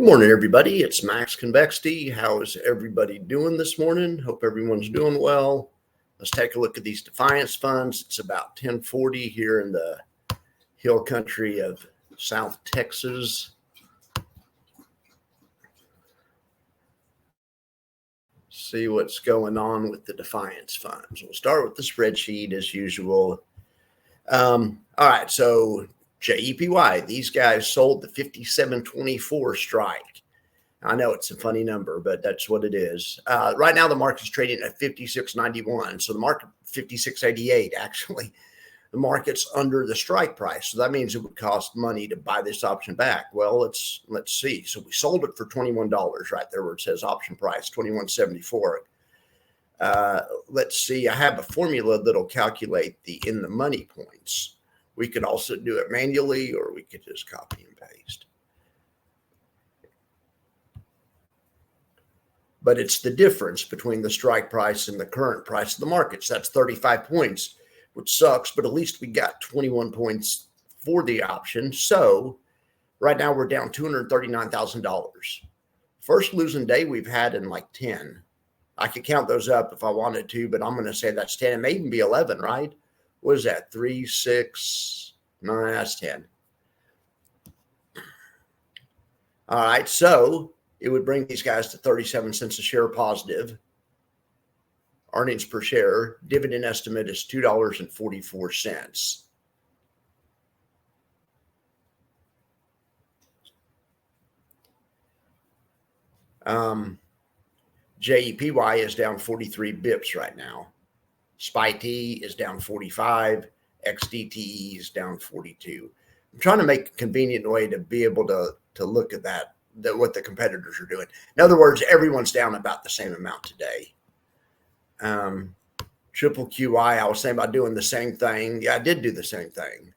Good morning, everybody. It's Max Convexity. How is everybody doing this morning? Hope everyone's doing well. Let's take a look at these Defiance funds. It's about 1040 here in the hill country of South Texas. See what's going on with the Defiance funds. We'll start with the spreadsheet as usual. All right, so JEPY, these guys sold the 5724 strike. I know it's a funny number, but that's what it is. Right now, the market's trading at 56.91. So the market 56.88, actually. The market's under the strike price. So that means it would cost money to buy this option back. Well, let's see. So we sold it for $21 right there where it says option price, $21.74. Let's see. I have a formula that'll calculate the in the money points. We could also do it manually, or we could just copy and paste. But it's the difference between the strike price and the current price of the markets. That's 35 points, which sucks, but at least we got 21 points for the option. So right now we're down $239,000. First losing day we've had in like 10. I could count those up if I wanted to, but I'm going to say that's 10. It may even be 11, right? What is that? 3, 6, 9, that's 10. All right, so it would bring these guys to 37 cents a share positive. Earnings per share. Dividend estimate is $2.44. JEPY is down 43 bips right now. SPY-T is down 45. XDTE is down 42. I'm trying to make a convenient way to be able to look at that, what the competitors are doing. In other words, everyone's down about the same amount today. Triple QI, I was saying about doing the same thing. Yeah, I did do the same thing.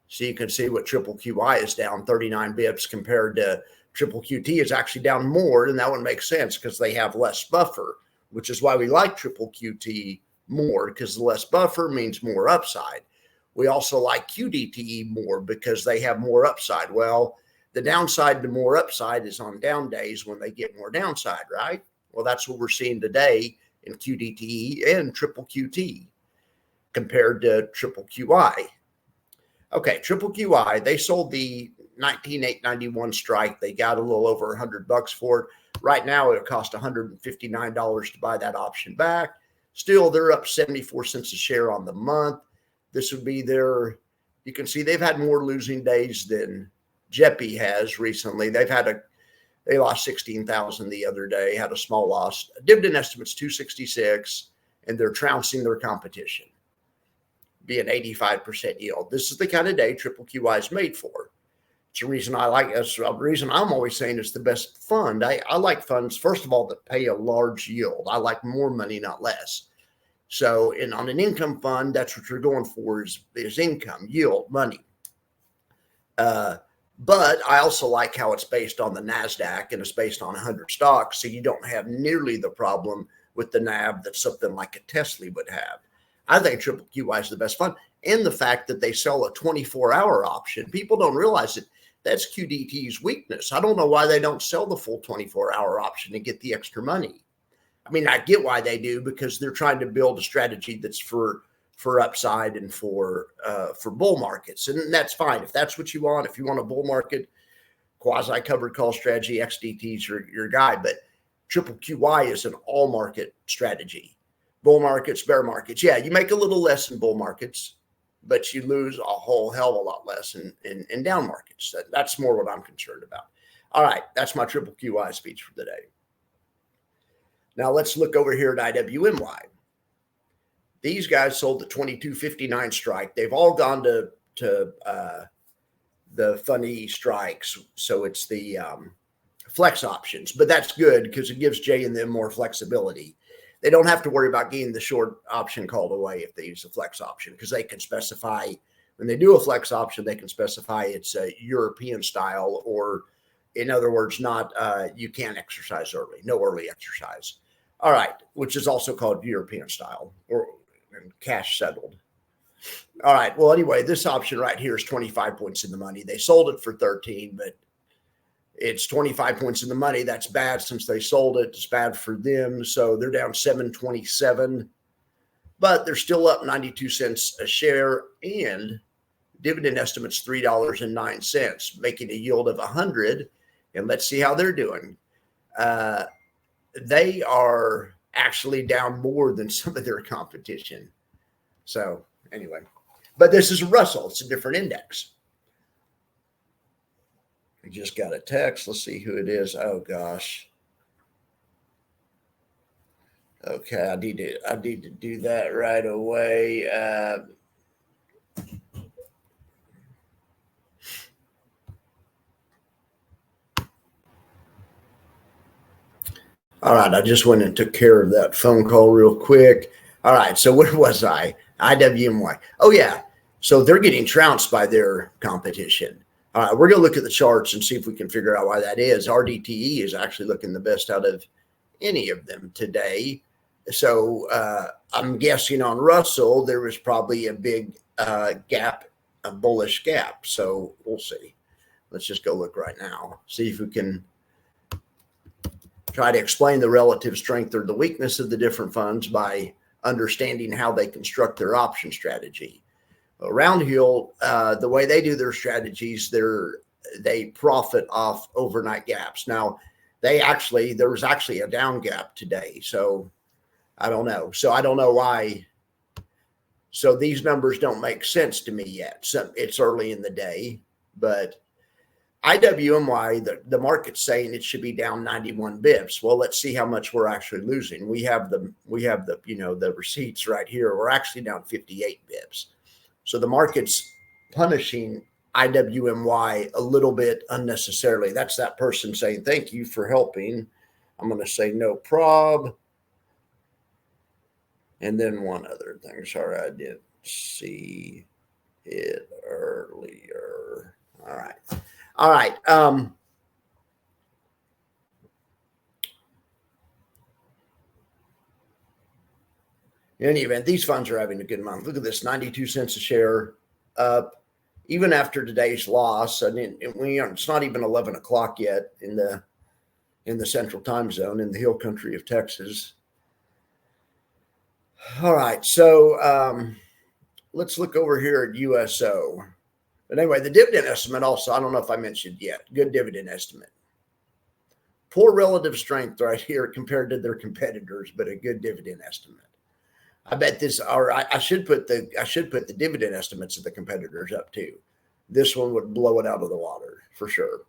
So you can see what triple QI is down 39 bips compared to triple QT is actually down more, and that would make sense because they have less buffer, which is why we like triple QT more, because the less buffer means more upside. We also like QDTE more because they have more upside. Well, the downside to more upside is on down days when they get more downside, right? Well, that's what we're seeing today in QDTE and triple QT compared to triple QI. Okay, triple QI, they sold the 19,891 strike. They got a little over $100 for it. Right now, it cost $159 to buy that option back. Still, they're up 74 cents a share on the month. This would be their, you can see they've had more losing days than JEPY has recently. They lost 16,000 the other day, had a small loss. Dividend estimate's 266, and they're trouncing their competition. Be an 85% yield. This is the kind of day triple QI is made for. It's the reason I like. That's the reason I'm always saying it's the best fund. I like funds, first of all, that pay a large yield. I like more money, not less. So on an income fund, that's what you're going for is income, yield, money. But I also like how it's based on the NASDAQ and it's based on 100 stocks. So you don't have nearly the problem with the NAV that something like a Tesla would have. I think triple QI is the best fund. And the fact that they sell a 24-hour option, people don't realize it. That's QDT's weakness. I don't know why they don't sell the full 24-hour option and get the extra money. I mean, I get why they do, because they're trying to build a strategy that's for upside and for bull markets. And that's fine. If that's what you want, if you want a bull market, quasi covered call strategy, XDT is your guy. But triple QI is an all market strategy. Bull markets, bear markets. Yeah, you make a little less in bull markets, but you lose a whole hell of a lot less in down markets. That's more what I'm concerned about. All right, that's my triple QI speech for the day. Now let's look over here at IWMY. These guys sold the 22.59 strike. They've all gone to the funny strikes. So it's the flex options, but that's good because it gives Jay and them more flexibility. They don't have to worry about getting the short option called away if they use the flex option, because they can specify, when they do a flex option, they can specify it's a European style, or in other words, not you can't exercise early, no early exercise. All right, which is also called European style or cash settled. All right, well, anyway, this option right here is 25 points in the money. They sold it for 13, but It's 25 points in the money. That's bad since they sold it. It's bad for them. So they're down 727, but they're still up 92 cents a share, and dividend estimate's $3.09, making a yield of 100. And let's see how they're doing. They are actually down more than some of their competition. So anyway, but this is Russell. It's a different index. I just got a text. Let's see who it is. Oh gosh. Okay, I need to do that right away. All right, I just went and took care of that phone call real quick. All right, so where was I? IWMY. Oh yeah, so they're getting trounced by their competition. All right, we're going to look at the charts and see if we can figure out why that is. RDTE is actually looking the best out of any of them today. So I'm guessing on Russell, there was probably a big gap, a bullish gap. So we'll see. Let's just go look right now, see if we can try to explain the relative strength or the weakness of the different funds by understanding how they construct their option strategy. Roundhill, the way they do their strategies, they profit off overnight gaps. Now, there was actually a down gap today, so I don't know. So I don't know why. So these numbers don't make sense to me yet. So it's early in the day, but IWMY, the market's saying it should be down 91 bips. Well, let's see how much we're actually losing. We have the the receipts right here. We're actually down 58 bips. So the market's punishing IWMY a little bit unnecessarily. That's that person saying, thank you for helping. I'm going to say no prob. And then one other thing. Sorry, I didn't see it earlier. All right. All right. In any event, these funds are having a good month. Look at this, 92 cents a share up, even after today's loss. And it's not even 11 o'clock yet in the central time zone in the hill country of Texas. All right, so let's look over here at USO. But anyway, the dividend estimate also, I don't know if I mentioned yet, good dividend estimate. Poor relative strength right here compared to their competitors, but a good dividend estimate. I bet this, or I should put the dividend estimates of the competitors up too. This one would blow it out of the water for sure.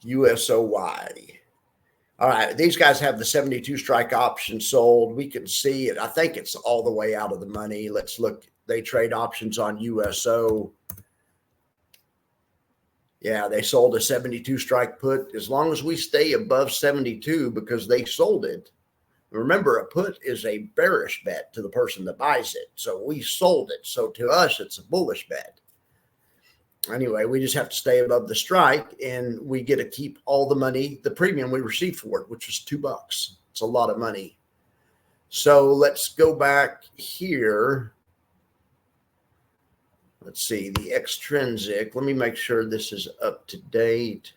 USOY. All right, these guys have the 72 strike option sold. We can see it. I think it's all the way out of the money. Let's look. They trade options on USO. Yeah, they sold a 72 strike put. As long as we stay above 72 because they sold it. Remember, a put is a bearish bet to the person that buys it. So we sold it. So to us, it's a bullish bet. Anyway, we just have to stay above the strike, and we get to keep all the money, the premium we received for it, which was $2. It's a lot of money. So let's go back here. Let's see, the extrinsic. Let me make sure this is up to date.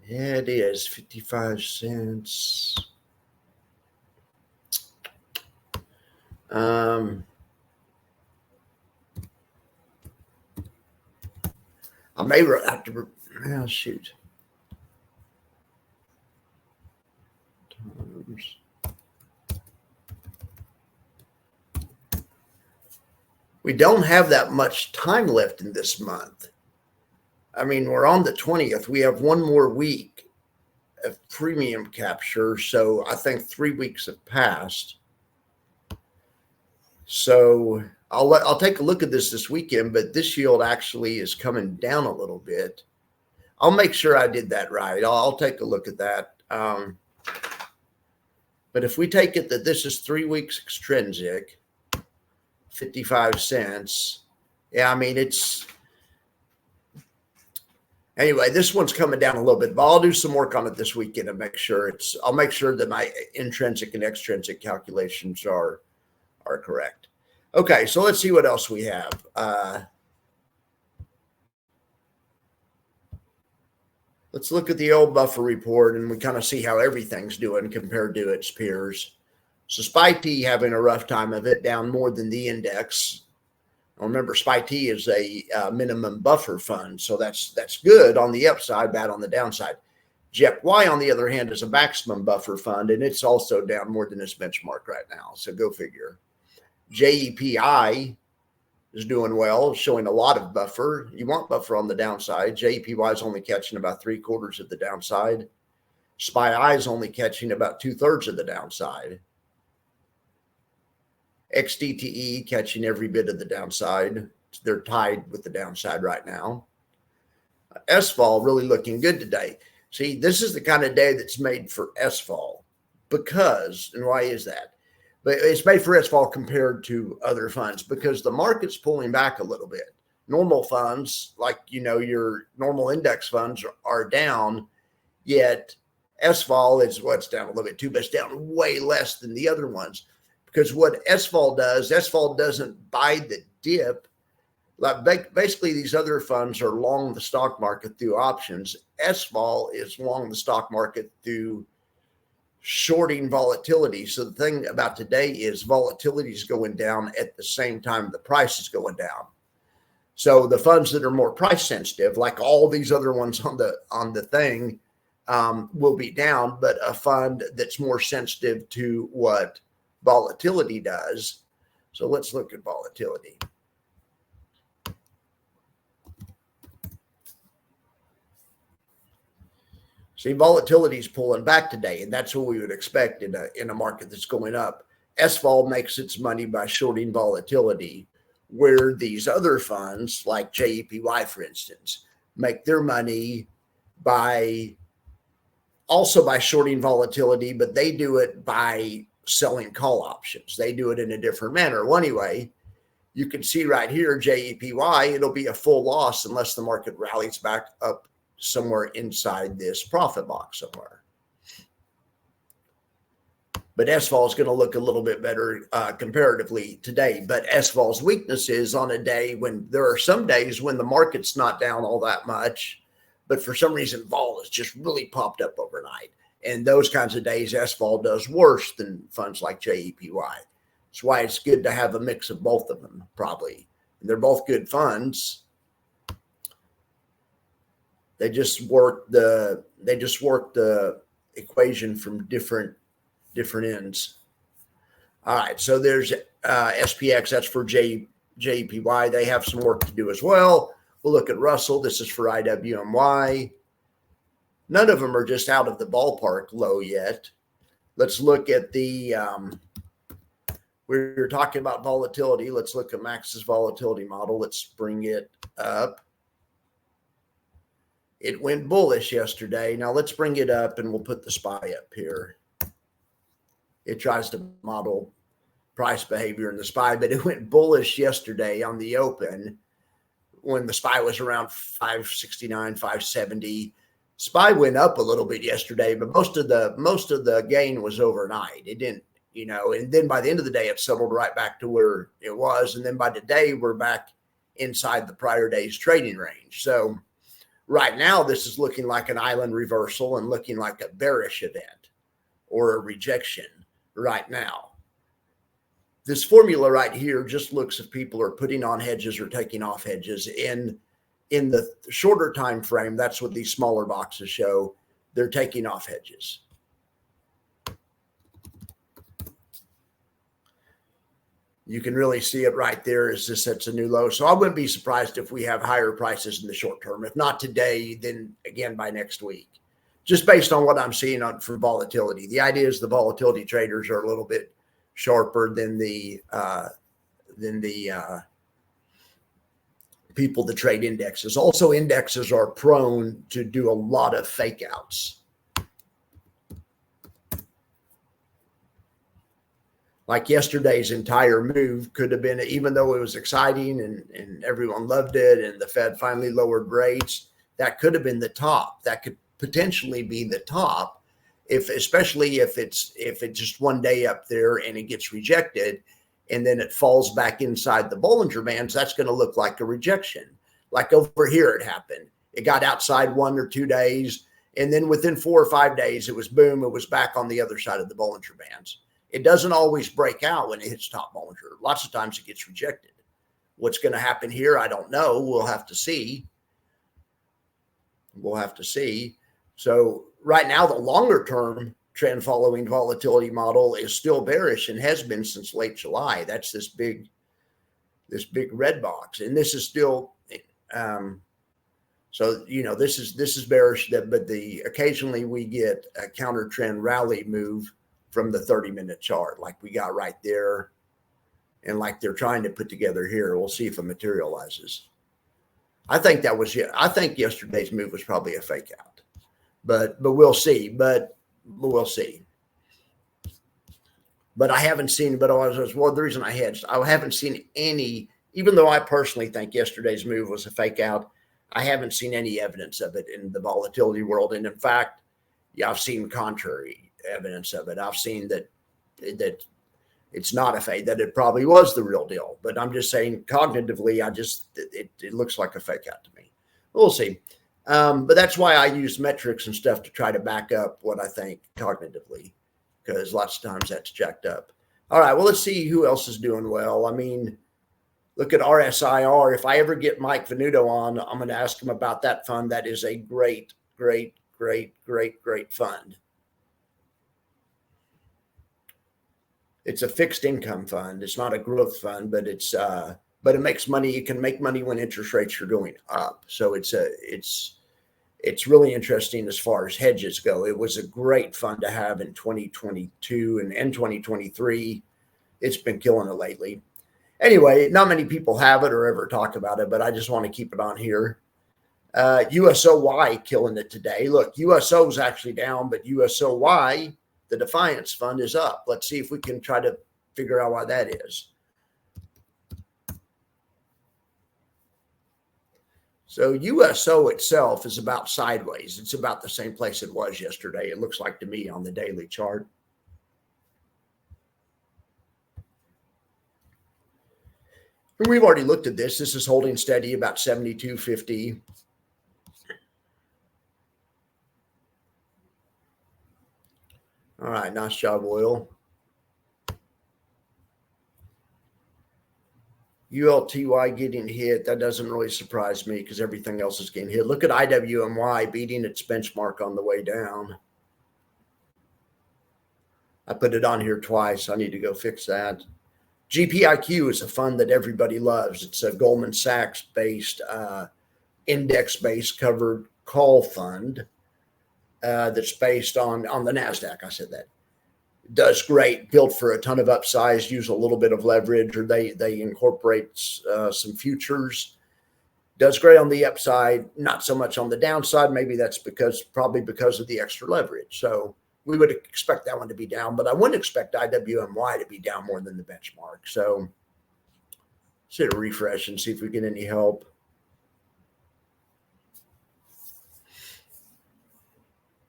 Yeah, it is 55 cents. I may have to, oh, shoot. We don't have that much time left in this month. I mean, we're on the 20th. We have one more week of premium capture. So I think 3 weeks have passed. So I'll take a look at this weekend, but this yield actually is coming down a little bit. I'll make sure I did that right. I'll take a look at that. But if we take it that this is 3 weeks extrinsic, 55 cents. Yeah, I mean, it's anyway, this one's coming down a little bit, but I'll do some work on it this weekend and make sure I'll make sure that my intrinsic and extrinsic calculations are correct. Okay, so let's see what else we have. Let's look at the old buffer report and we kind of see how everything's doing compared to its peers. So SPY-T having a rough time of it, down more than the index. Remember, SPY-T is a minimum buffer fund, so that's good on the upside, bad on the downside. JEPY, on the other hand, is a maximum buffer fund, and it's also down more than its benchmark right now. So go figure. JEPI is doing well, showing a lot of buffer. You want buffer on the downside. JEPY is only catching about 3/4 of the downside. SPY-I is only catching about 2/3 of the downside. XDTE catching every bit of the downside. They're tied with the downside right now. SVOL really looking good today. See, this is the kind of day that's made for SVOL because, and why is that? But it's made for SVOL compared to other funds because the market's pulling back a little bit. Normal funds, like, your normal index funds are down, yet SVOL is what's down a little bit too, but it's down way less than the other ones. Because what SVOL does, SVOL doesn't buy the dip. Like basically, these other funds are long the stock market through options. SVOL is long the stock market through shorting volatility. So the thing about today is volatility is going down at the same time the price is going down. So the funds that are more price sensitive, like all these other ones on the thing, will be down. But a fund that's more sensitive to what volatility does. So let's look at volatility. See, volatility is pulling back today, and that's what we would expect in a market that's going up. SVOL makes its money by shorting volatility, where these other funds, like JEPY, for instance, make their money by shorting volatility, but they do it by selling call options. They do it in a different manner. Well, anyway, you can see right here, JEPY, it'll be a full loss unless the market rallies back up somewhere inside this profit box somewhere. But SVOL is going to look a little bit better comparatively today. But SVOL's weakness is on a day when there are some days when the market's not down all that much, but for some reason, vol has just really popped up overnight. And those kinds of days, SVOL does worse than funds like JEPY. That's why it's good to have a mix of both of them, probably. And they're both good funds. They just work the equation from different ends. All right, so there's SPX. That's for JEPY. They have some work to do as well. We'll look at Russell. This is for IWMY. None of them are just out of the ballpark low yet. Let's look at the, we're talking about volatility. Let's look at Max's volatility model. Let's bring it up. It went bullish yesterday. Now let's bring it up and we'll put the SPY up here. It tries to model price behavior in the SPY, but it went bullish yesterday on the open when the SPY was around 569, 570. SPY went up a little bit yesterday, but most of the gain was overnight. It didn't, and then by the end of the day, it settled right back to where it was. And then by today, we're back inside the prior day's trading range. So right now, this is looking like an island reversal and looking like a bearish event or a rejection right now. This formula right here just looks if people are putting on hedges or taking off hedges. In the shorter time frame, that's what these smaller boxes show. They're taking off hedges. You can really see it right there as this sets a new low. So I wouldn't be surprised if we have higher prices in the short term. If not today, then again by next week. Just based on what I'm seeing for volatility. The idea is the volatility traders are a little bit sharper than the people that trade indexes. Also, indexes are prone to do a lot of fake outs. Like yesterday's entire move could have been, even though it was exciting and everyone loved it and the Fed finally lowered rates, that could have been the top. That could potentially be the top, especially if it's just one day up there and it gets rejected. and then it falls back inside the Bollinger Bands, that's going to look like a rejection. Like over here, it happened. It got outside 1 or 2 days, and then within 4 or 5 days, it was boom, it was back on the other side of the Bollinger Bands. It doesn't always break out when it hits top Bollinger. Lots of times it gets rejected. What's going to happen here, I don't know. We'll have to see. We'll have to see. So right now, the longer term trend following volatility model is still bearish and has been since late July. That's this big red box, and this is still so this is bearish. But occasionally we get a counter trend rally move from the 30-minute chart, like we got right there, and like they're trying to put together here. We'll see if it materializes. I think yesterday's move was probably a fake out, but we'll see. But we'll see. But I haven't seen. But the reason I hedged, I haven't seen any. Even though I personally think yesterday's move was a fake out, I haven't seen any evidence of it in the volatility world. And in fact, I've seen contrary evidence of it. I've seen that it's not a fake, that it probably was the real deal. But I'm just saying, cognitively, it looks like a fake out to me. We'll see. But that's why I use metrics and stuff to try to back up what I think cognitively, because lots of times that's jacked up. All right, well, let's see who else is doing well. I mean, look at RSIR. If I ever get Mike Venuto on, I'm going to ask him about that fund. That is a great, great, great, great, great fund. It's a fixed income fund. It's not a growth fund, but but it makes money. You can make money when interest rates are going up. So it's really interesting as far as hedges go. It was a great fund to have in 2022 and 2023. It's been killing it lately. Anyway, not many people have it or ever talk about it, but I just want to keep it on here. USOY killing it today. Look, USO is actually down, but USOY, the Defiance Fund, is up. Let's see if we can try to figure out why that is. So USO itself is about sideways. It's about the same place it was yesterday, it looks like to me on the daily chart. And we've already looked at this. This is holding steady about 72.50. All right, nice job, oil. ULTY getting hit, that doesn't really surprise me because everything else is getting hit. Look at IWMY beating its benchmark on the way down. I put it on here twice. I need to go fix that. GPIQ is a fund that everybody loves. It's a Goldman Sachs-based, index-based covered call fund that's based on the NASDAQ. I said that. Does great, built for a ton of upsize, use a little bit of leverage, or they incorporate some futures. Does great on the upside, not so much on the downside. Maybe that's probably because of the extra leverage. So we would expect that one to be down, but I wouldn't expect IWMY to be down more than the benchmark. So let's hit a refresh and see if we get any help.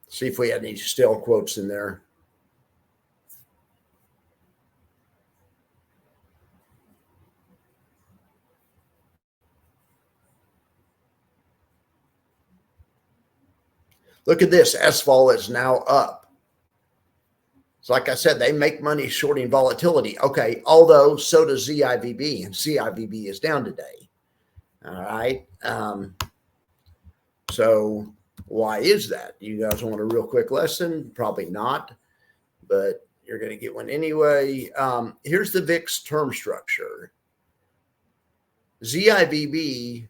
See if we had any stale quotes in there. Look at this. SVOL is now up. So like I said, they make money shorting volatility. Okay, although so does ZIVB, and ZIVB is down today. All right. So why is that? You guys want a real quick lesson? Probably not, but you're going to get one anyway. Here's the VIX term structure. ZIVB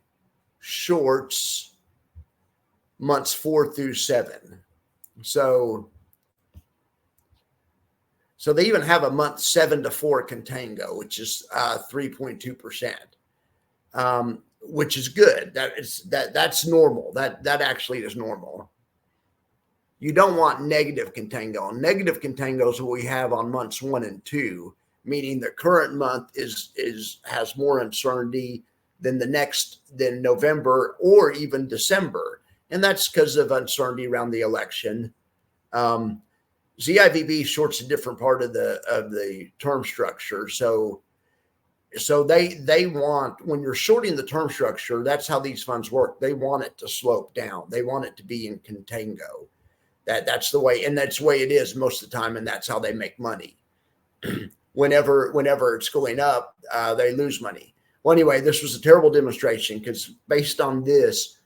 shorts months 4 through 7. So they even have a month 7 to 4 contango, which is 3.2%, which is good. That's normal. That actually is normal. You don't want negative contango. Negative contango is what we have on months 1 and 2, meaning the current month has more uncertainty than than November or even December. And that's because of uncertainty around the election. ZIVB shorts a different part of the term structure. So So they want, when you're shorting the term structure, that's how these funds work. They want it to slope down. They want it to be in contango. That's the way, and that's the way it is most of the time, and that's how they make money. Whenever it's going up, they lose money. Well, anyway, this was a terrible demonstration because based on this,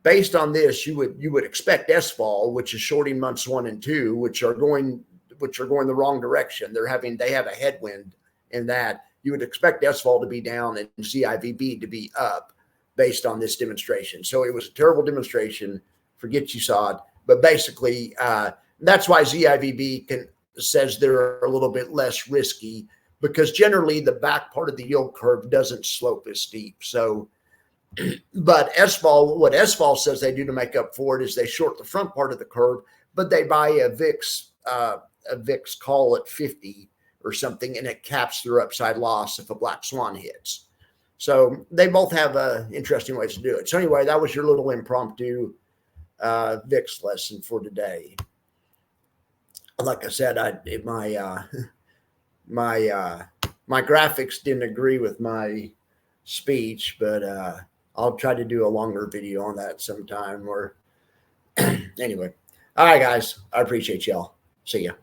you would expect SVOL, which is shorting months 1 and 2, which are going the wrong direction. They have a headwind in that. You would expect SVOL to be down and ZIVB to be up based on this demonstration. So it was a terrible demonstration. Forget you saw it, but basically that's why ZIVB says they're a little bit less risky, because generally the back part of the yield curve doesn't slope as steep. So, but SVOL, what SVOL says they do to make up for it is they short the front part of the curve, but they buy a VIX call at 50 or something, and it caps their upside loss if a black swan hits. So they both have interesting ways to do it. So anyway, that was your little impromptu VIX lesson for today. Like I said, my graphics didn't agree with my speech, but I'll try to do a longer video on that sometime. Or anyway, all right, guys, I appreciate y'all. See ya.